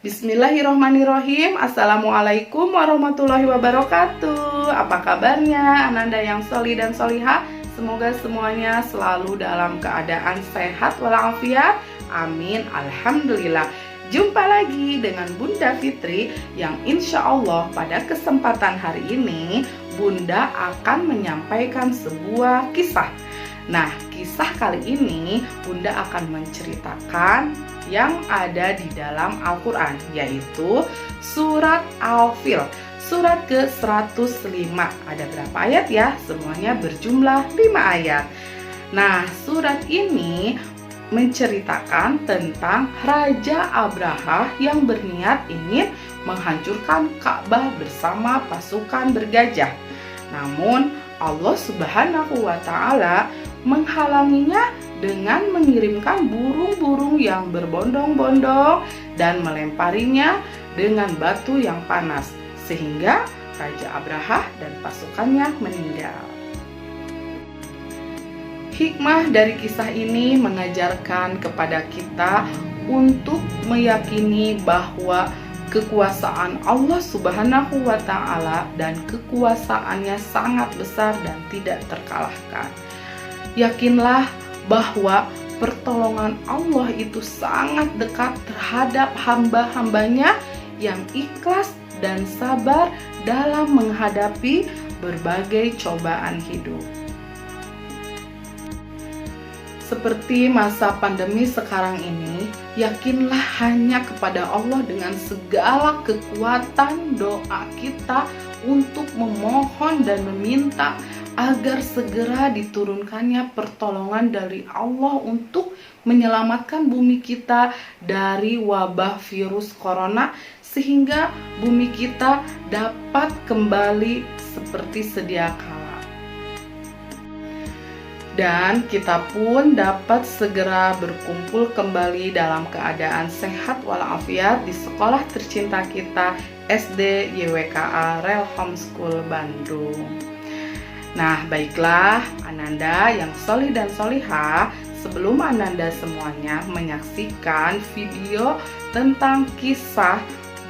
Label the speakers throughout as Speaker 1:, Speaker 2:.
Speaker 1: Bismillahirrohmanirrohim. Assalamualaikum warahmatullahi wabarakatuh. Apa kabarnya Ananda yang soli dan soliha? Semoga semuanya selalu dalam keadaan sehat walafiat. Amin. Alhamdulillah. Jumpa lagi dengan Bunda Fitri yang insya Allah pada kesempatan hari ini Bunda akan menyampaikan sebuah kisah. Nah, kisah kali ini Bunda akan menceritakan yang ada di dalam Al-Quran, yaitu surat Al-Fil, surat ke-105. Ada berapa ayat ya? Semuanya berjumlah 5 ayat. Nah, surat ini menceritakan tentang Raja Abraha yang berniat ingin menghancurkan Ka'bah bersama pasukan bergajah. Namun Allah Subhanahu wa Ta'ala menghalanginya dengan mengirimkan burung-burung yang berbondong-bondong dan melemparinya dengan batu yang panas, sehingga Raja Abraha dan pasukannya meninggal. Hikmah dari kisah ini mengajarkan kepada kita untuk meyakini bahwa kekuasaan Allah Subhanahu wa Ta'ala dan kekuasaannya sangat besar dan tidak terkalahkan. Yakinlah bahwa pertolongan Allah itu sangat dekat terhadap hamba-hambanya yang ikhlas dan sabar dalam menghadapi berbagai cobaan hidup. Seperti masa pandemi sekarang ini, yakinlah hanya kepada Allah dengan segala kekuatan doa kita untuk memohon dan meminta agar segera diturunkannya pertolongan dari Allah untuk menyelamatkan bumi kita dari wabah virus corona, sehingga bumi kita dapat kembali seperti sedia kala. Dan kita pun dapat segera berkumpul kembali dalam keadaan sehat walafiat di sekolah tercinta kita, SD YWKA Rel Homeschool Bandung. Nah, baiklah Ananda yang solih dan solihah, sebelum Ananda semuanya menyaksikan video tentang kisah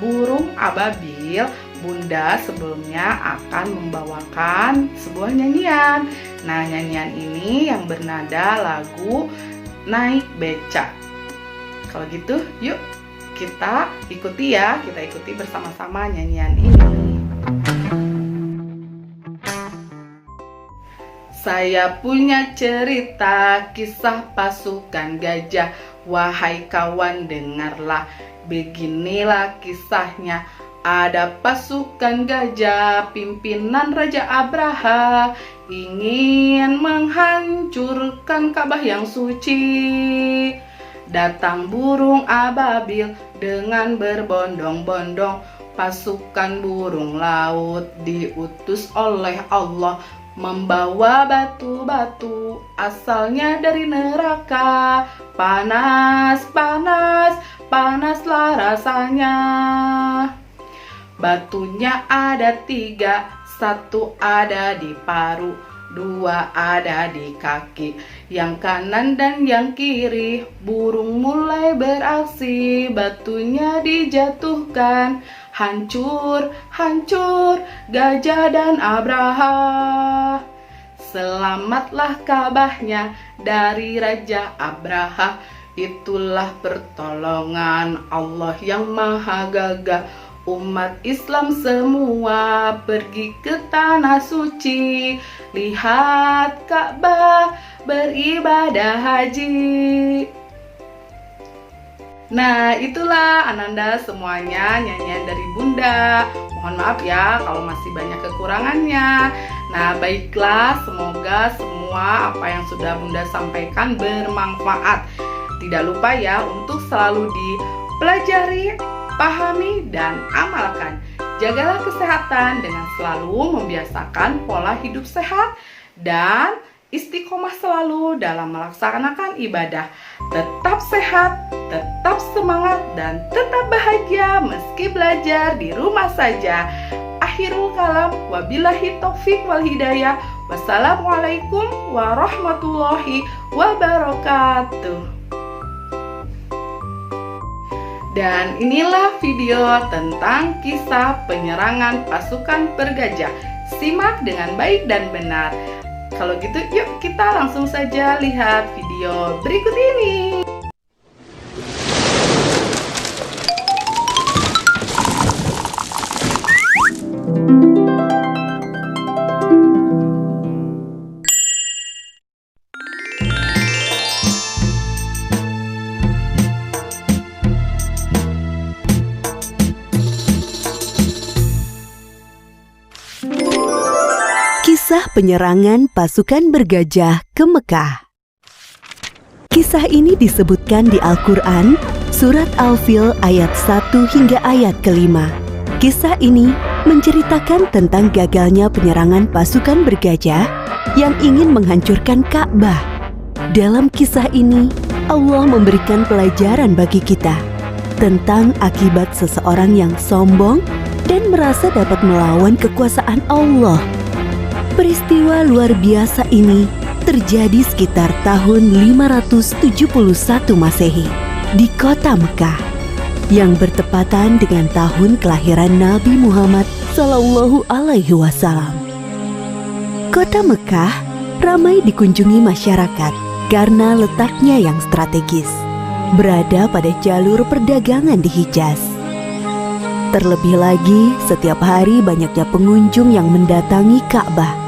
Speaker 1: burung ababil, Bunda sebelumnya akan membawakan sebuah nyanyian. Nah, nyanyian ini yang bernada lagu Naik Beca. Kalau gitu, yuk kita ikuti ya, kita ikuti bersama-sama nyanyian ini. Saya punya cerita kisah pasukan gajah. Wahai kawan, dengarlah, beginilah kisahnya. Ada pasukan gajah, pimpinan Raja Abraha, ingin menghancurkan Ka'bah yang suci. Datang burung ababil dengan berbondong-bondong, pasukan burung laut diutus oleh Allah, membawa batu-batu asalnya dari neraka. Panas, panas, panaslah rasanya. Batunya ada 3, 1 ada di paru, 2 ada di kaki, yang kanan dan yang kiri. Burung mulai beraksi, batunya dijatuhkan. Hancur, hancur, gajah dan Abraha. Selamatlah Ka'bahnya dari Raja Abraha. Itulah pertolongan Allah yang maha gagah. Umat Islam semua pergi ke tanah suci, lihat Ka'bah, beribadah haji. Nah, itulah Ananda semuanya nyanyian dari Bunda. Mohon maaf ya kalau masih banyak kekurangannya. Nah, baiklah, semoga semua apa yang sudah Bunda sampaikan bermanfaat. Tidak lupa ya untuk selalu dipelajari, pahami, dan amalkan. Jagalah kesehatan dengan selalu membiasakan pola hidup sehat dan istiqomah selalu dalam melaksanakan ibadah. Tetap sehat, tetap semangat, dan tetap bahagia meski belajar di rumah saja. Akhirul kalam, wabillahi taufik wal hidayah. Wassalamualaikum warahmatullahi wabarakatuh. Dan inilah video tentang kisah penyerangan pasukan bergajah. Simak dengan baik dan benar. Kalau gitu yuk kita langsung saja lihat video berikut ini.
Speaker 2: Kisah penyerangan pasukan bergajah ke Mekah. Kisah ini disebutkan di Al-Quran, Surat Al-Fil ayat 1 hingga ayat ke-5. Kisah ini menceritakan tentang gagalnya penyerangan pasukan bergajah yang ingin menghancurkan Ka'bah. Dalam kisah ini, Allah memberikan pelajaran bagi kita tentang akibat seseorang yang sombong dan merasa dapat melawan kekuasaan Allah. Peristiwa luar biasa ini terjadi sekitar tahun 571 Masehi di kota Mekah yang bertepatan dengan tahun kelahiran Nabi Muhammad SAW. Kota Mekah ramai dikunjungi masyarakat karena letaknya yang strategis, berada pada jalur perdagangan di Hijaz. Terlebih lagi, setiap hari banyaknya pengunjung yang mendatangi Ka'bah.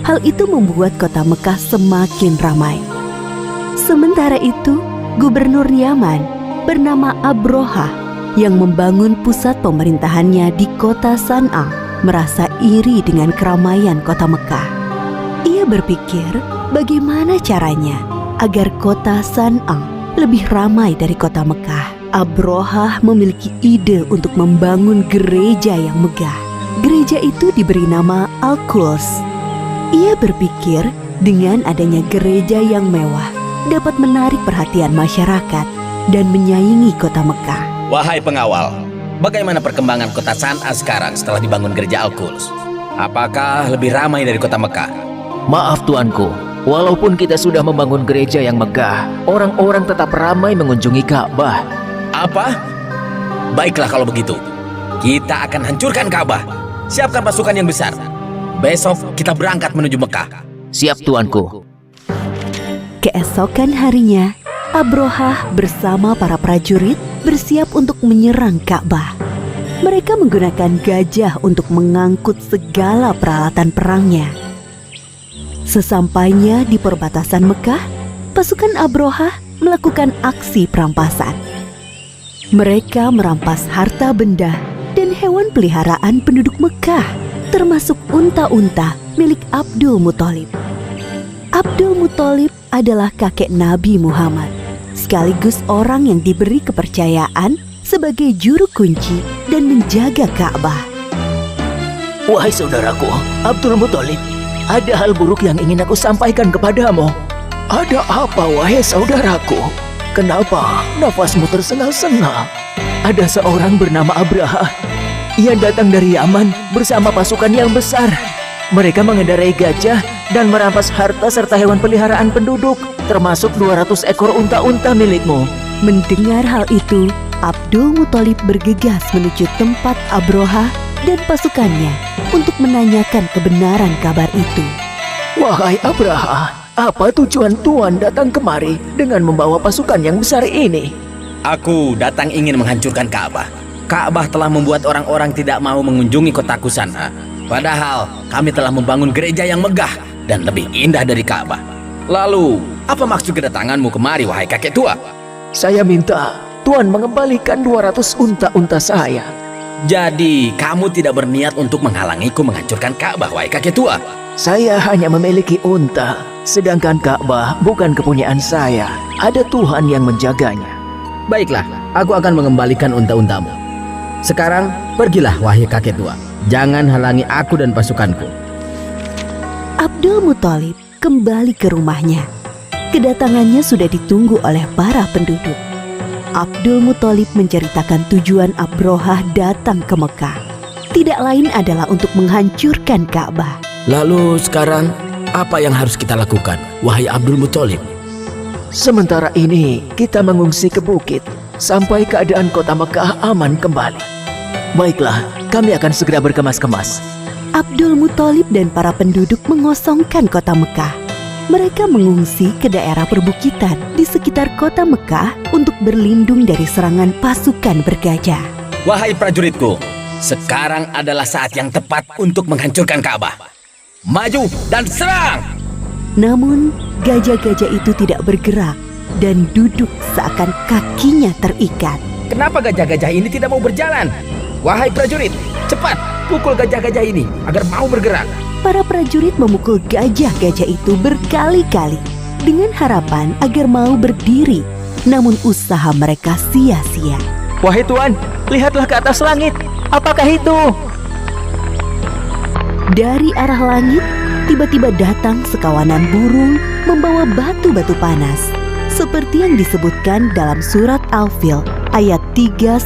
Speaker 2: Hal itu membuat kota Mekah semakin ramai. Sementara itu, Gubernur Yaman bernama Abrohah yang membangun pusat pemerintahannya di kota San'a merasa iri dengan keramaian kota Mekah. Ia berpikir bagaimana caranya agar kota San'a lebih ramai dari kota Mekah. Abrohah memiliki ide untuk membangun gereja yang megah. Gereja itu diberi nama Al-Quds. Ia berpikir dengan adanya gereja yang mewah dapat menarik perhatian masyarakat dan menyaingi kota Mekah.
Speaker 3: Wahai pengawal, bagaimana perkembangan kota San'a sekarang setelah dibangun gereja Al-Quds? Apakah lebih ramai dari kota Mekah?
Speaker 4: Maaf tuanku, walaupun kita sudah membangun gereja yang megah, orang-orang tetap ramai mengunjungi Ka'bah.
Speaker 3: Apa? Baiklah kalau begitu, kita akan hancurkan Ka'bah. Siapkan pasukan yang besar. Besok kita berangkat menuju Mekah.
Speaker 4: Siap tuanku.
Speaker 2: Keesokan harinya, Abrohah bersama para prajurit bersiap untuk menyerang Ka'bah. Mereka menggunakan gajah untuk mengangkut segala peralatan perangnya. Sesampainya di perbatasan Mekah, pasukan Abrohah melakukan aksi perampasan. Mereka merampas harta benda dan hewan peliharaan penduduk Mekah, termasuk unta-unta milik Abdul Muthalib. Abdul Muthalib adalah kakek Nabi Muhammad, sekaligus orang yang diberi kepercayaan sebagai juru kunci dan menjaga Ka'bah.
Speaker 4: Wahai saudaraku, Abdul Muthalib, ada hal buruk yang ingin aku sampaikan kepadamu. Ada apa, wahai saudaraku? Kenapa nafasmu tersengal-sengal? Ada seorang bernama Abraha. Ia datang dari Yaman bersama pasukan yang besar. Mereka mengendarai gajah dan merampas harta serta hewan peliharaan penduduk, termasuk 200 ekor unta-unta milikmu.
Speaker 2: Mendengar hal itu, Abdul Muthalib bergegas menuju tempat Abrohah dan pasukannya untuk menanyakan kebenaran kabar itu.
Speaker 4: Wahai Abraha, apa tujuan Tuan datang kemari dengan membawa pasukan yang besar ini?
Speaker 3: Aku datang ingin menghancurkan Ka'bah. Ka'bah telah membuat orang-orang tidak mau mengunjungi kotaku San'a. Padahal kami telah membangun gereja yang megah dan lebih indah dari Ka'bah. Lalu, apa maksud kedatanganmu kemari, wahai kakek tua?
Speaker 4: Saya minta Tuan mengembalikan 200 unta-unta saya.
Speaker 3: Jadi, kamu tidak berniat untuk menghalangiku menghancurkan Ka'bah, wahai kakek tua?
Speaker 4: Saya hanya memiliki unta, sedangkan Ka'bah bukan kepunyaan saya. Ada Tuhan yang menjaganya.
Speaker 3: Baiklah, aku akan mengembalikan unta-untamu. Sekarang, pergilah, wahai kakek tua. Jangan halangi aku dan pasukanku.
Speaker 2: Abdul Muthalib kembali ke rumahnya. Kedatangannya sudah ditunggu oleh para penduduk. Abdul Muthalib menceritakan tujuan Abrohah datang ke Mekah. Tidak lain adalah untuk menghancurkan Ka'bah.
Speaker 3: Lalu sekarang, apa yang harus kita lakukan, wahai Abdul Muthalib?
Speaker 4: Sementara ini kita mengungsi ke bukit sampai keadaan kota Mekah aman kembali. Baiklah, kami akan segera berkemas-kemas.
Speaker 2: Abdul Muthalib dan para penduduk mengosongkan kota Mekah. Mereka mengungsi ke daerah perbukitan di sekitar kota Mekah untuk berlindung dari serangan pasukan bergajah.
Speaker 3: Wahai prajuritku, sekarang adalah saat yang tepat untuk menghancurkan Ka'bah. Maju dan serang!
Speaker 2: Namun, gajah-gajah itu tidak bergerak dan duduk seakan kakinya terikat.
Speaker 3: Kenapa gajah-gajah ini tidak mau berjalan? Wahai prajurit, cepat pukul gajah-gajah ini agar mau bergerak.
Speaker 2: Para prajurit memukul gajah-gajah itu berkali-kali dengan harapan agar mau berdiri. Namun usaha mereka sia-sia.
Speaker 4: Wahai Tuan, lihatlah ke atas langit. Apakah itu?
Speaker 2: Dari arah langit, tiba-tiba datang sekawanan burung membawa batu-batu panas. Seperti yang disebutkan dalam surat Al-Fil ayat 3-4.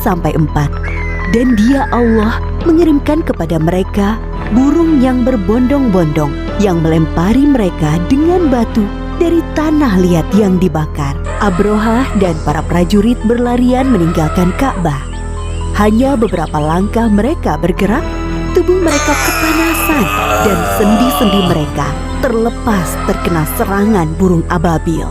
Speaker 2: Dan Dia Allah mengirimkan kepada mereka burung yang berbondong-bondong yang melempari mereka dengan batu dari tanah liat yang dibakar. Abrohah dan para prajurit berlarian meninggalkan Ka'bah. Hanya beberapa langkah mereka bergerak, tubuh mereka kepanasan dan sendi-sendi mereka terlepas terkena serangan burung ababil.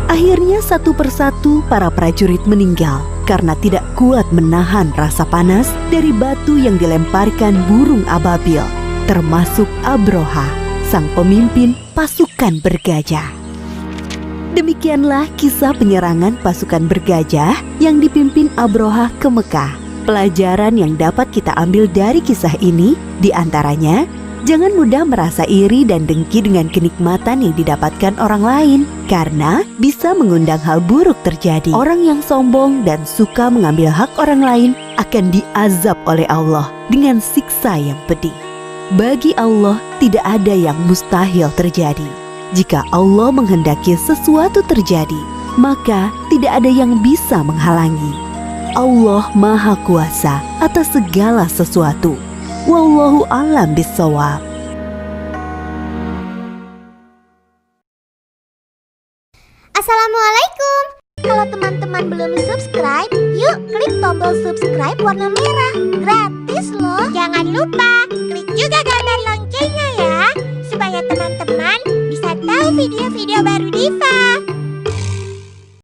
Speaker 2: Akhirnya satu persatu para prajurit meninggal karena tidak kuat menahan rasa panas dari batu yang dilemparkan burung ababil, termasuk Abrohah, sang pemimpin pasukan bergajah. Demikianlah kisah penyerangan pasukan bergajah yang dipimpin Abrohah ke Mekah. Pelajaran yang dapat kita ambil dari kisah ini diantaranya, jangan mudah merasa iri dan dengki dengan kenikmatan yang didapatkan orang lain, karena bisa mengundang hal buruk terjadi. Orang yang sombong dan suka mengambil hak orang lain akan diazab oleh Allah dengan siksa yang pedih. Bagi Allah tidak ada yang mustahil terjadi. Jika Allah menghendaki sesuatu terjadi, maka tidak ada yang bisa menghalangi. Allah Maha Kuasa atas segala sesuatu. Wallahu a'lam bishawab.
Speaker 5: Assalamualaikum. Kalau teman-teman belum subscribe, yuk klik tombol subscribe warna merah. Gratis loh. Jangan lupa klik juga gambar loncengnya ya, supaya teman-teman bisa tahu video-video baru Diva.